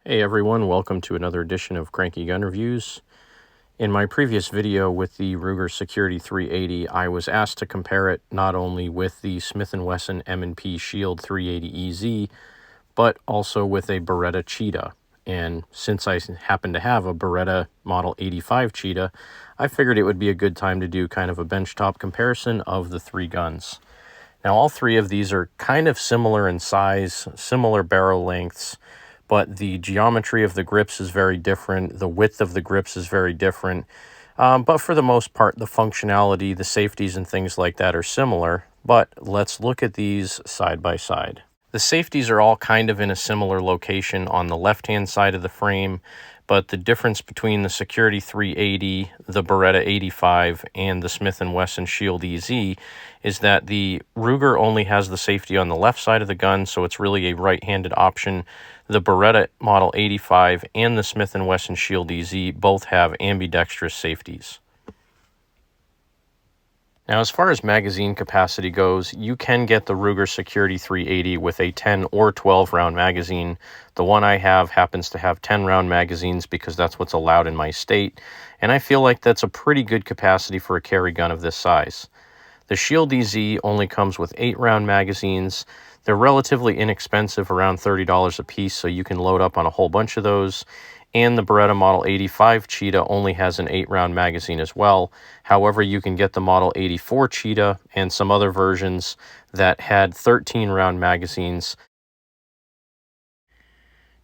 Hey everyone, welcome to another edition of Cranky Gun Reviews. In my previous video with the Ruger Security 380, I was asked to compare it not only with the Smith & Wesson M&P Shield 380EZ, but also with a Beretta Cheetah. And since I happen to have a Beretta Model 85 Cheetah, I figured it would be a good time to do kind of a benchtop comparison of the three guns. Now, all three of these are kind of similar in size, similar barrel lengths, but the geometry of the grips is very different. The width of the grips is very different. But for the most part, the functionality, the safeties and things like that are similar. But let's look at these side by side. The safeties are all kind of in a similar location on the left-hand side of the frame, but the difference between the Security 380, the Beretta 85, and the Smith & Wesson Shield EZ is that the Ruger only has the safety on the left side of the gun, so it's really a right-handed option. The Beretta Model 85 and the Smith & Wesson Shield EZ both have ambidextrous safeties. Now, as far as magazine capacity goes, you can get the Ruger Security 380 with a 10 or 12 round magazine. The one I have happens to have 10 round magazines because that's what's allowed in my state, and I feel like that's a pretty good capacity for a carry gun of this size. The Shield EZ only comes with 8 round magazines. They're relatively inexpensive, around $30 a piece, so you can load up on a whole bunch of those. And the Beretta Model 85 Cheetah only has an 8 round magazine as well. However, you can get the Model 84 Cheetah and some other versions that had 13 round magazines.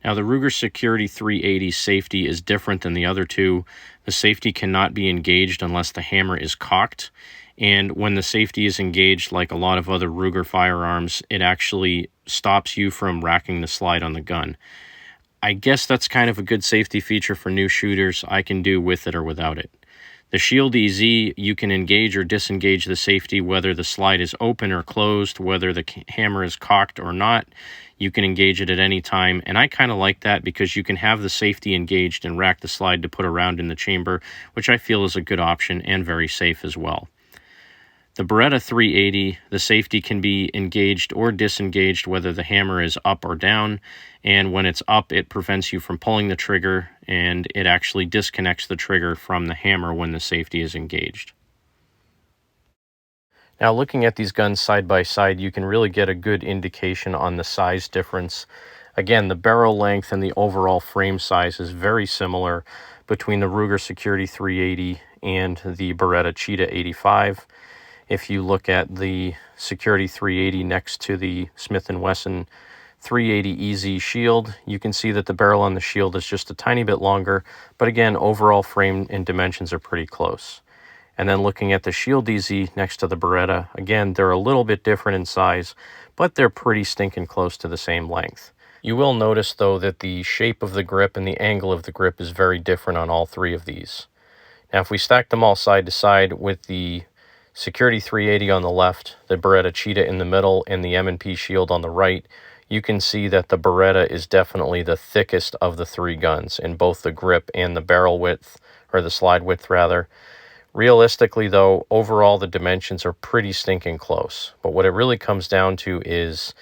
Now, the Ruger Security 380 safety is different than the other two. The safety cannot be engaged unless the hammer is cocked. And when the safety is engaged, like a lot of other Ruger firearms, it actually stops you from racking the slide on the gun. I guess that's kind of a good safety feature for new shooters. I can do with it or without it. The Shield EZ, you can engage or disengage the safety whether the slide is open or closed, whether the hammer is cocked or not. You can engage it at any time, and I kind of like that because you can have the safety engaged and rack the slide to put a round in the chamber, which I feel is a good option and very safe as well. The Beretta 380, the safety can be engaged or disengaged whether the hammer is up or down, and when it's up, it prevents you from pulling the trigger, and it actually disconnects the trigger from the hammer when the safety is engaged. Now, looking at these guns side by side, you can really get a good indication on the size difference. Again, the barrel length and the overall frame size is very similar between the Ruger Security 380 and the Beretta Cheetah 85. If you look at the Security 380 next to the Smith & Wesson 380 EZ Shield, you can see that the barrel on the Shield is just a tiny bit longer, but again, overall frame and dimensions are pretty close. And then looking at the Shield EZ next to the Beretta, again, they're a little bit different in size, but they're pretty stinking close to the same length. You will notice, though, that the shape of the grip and the angle of the grip is very different on all three of these. Now, if we stack them all side to side with the Security 380 on the left, the Beretta Cheetah in the middle, and the M&P Shield on the right, you can see that the Beretta is definitely the thickest of the three guns in both the grip and the barrel width, or the slide width rather. Realistically, though, overall the dimensions are pretty stinking close. But what it really comes down to is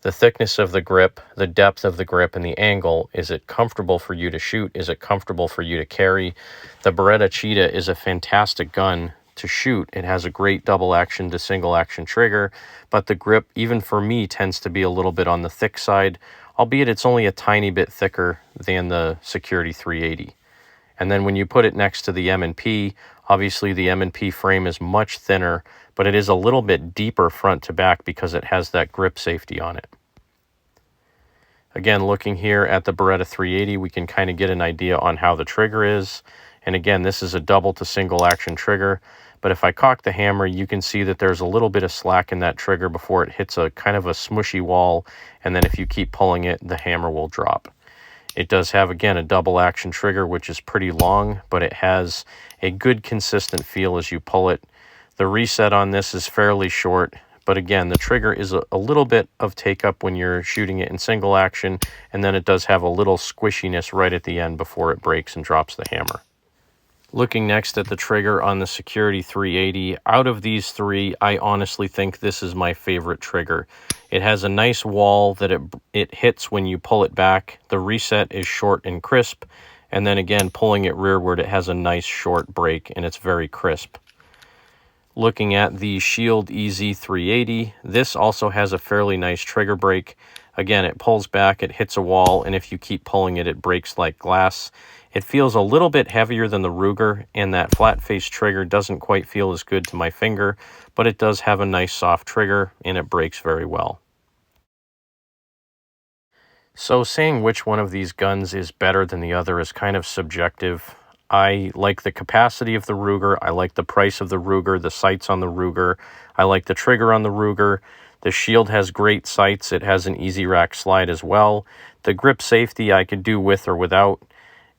the thickness of the grip, the depth of the grip, and the angle. Is it comfortable for you to shoot? Is it comfortable for you to carry? The Beretta Cheetah is a fantastic gun to shoot. It has a great double action to single action trigger, but the grip, even for me, tends to be a little bit on the thick side, albeit it's only a tiny bit thicker than the Security 380. And then when you put it next to the M&P, obviously the M&P frame is much thinner, but it is a little bit deeper front to back because it has that grip safety on it. Again, looking here at the Beretta 380, we can kind of get an idea on how the trigger is. And again, this is a double to single action trigger. But if I cock the hammer, you can see that there's a little bit of slack in that trigger before it hits a kind of a smushy wall. And then if you keep pulling it, the hammer will drop. It does have, again, a double action trigger, which is pretty long, but it has a good consistent feel as you pull it. The reset on this is fairly short, but again, the trigger is a little bit of take up when you're shooting it in single action, and then it does have a little squishiness right at the end before it breaks and drops the hammer. Looking next at the trigger on the Security 380, out of these three, I honestly think this is my favorite trigger. It has a nice wall that it hits when you pull it back. The reset is short and crisp, and then again, pulling it rearward, it has a nice short break, and it's very crisp. Looking at the Shield EZ 380, this also has a fairly nice trigger break. Again, it pulls back, it hits a wall, and if you keep pulling it, it breaks like glass. It feels a little bit heavier than the Ruger, and that flat face trigger doesn't quite feel as good to my finger, but it does have a nice soft trigger, and it breaks very well. So saying which one of these guns is better than the other is kind of subjective. I like the capacity of the Ruger, I like the price of the Ruger, the sights on the Ruger, I like the trigger on the Ruger. The Shield has great sights, it has an easy rack slide as well. The grip safety I could do with or without.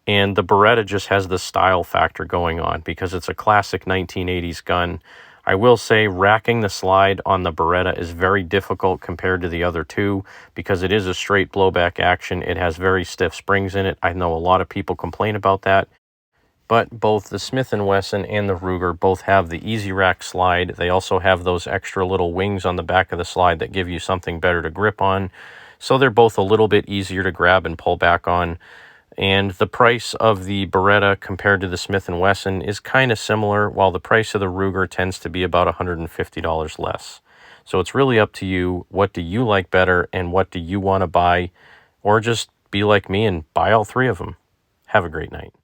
And the Beretta just has the style factor going on because it's a classic 1980s gun. I will say racking the slide on the Beretta is very difficult compared to the other two because it is a straight blowback action. It has very stiff springs in it. I know a lot of people complain about that. But both the Smith & Wesson and the Ruger both have the easy rack slide. They also have those extra little wings on the back of the slide that give you something better to grip on. So they're both a little bit easier to grab and pull back on. And the price of the Beretta compared to the Smith & Wesson is kind of similar, while the price of the Ruger tends to be about $150 less. So it's really up to you. What do you like better, and what do you want to buy? Or just be like me and buy all three of them. Have a great night.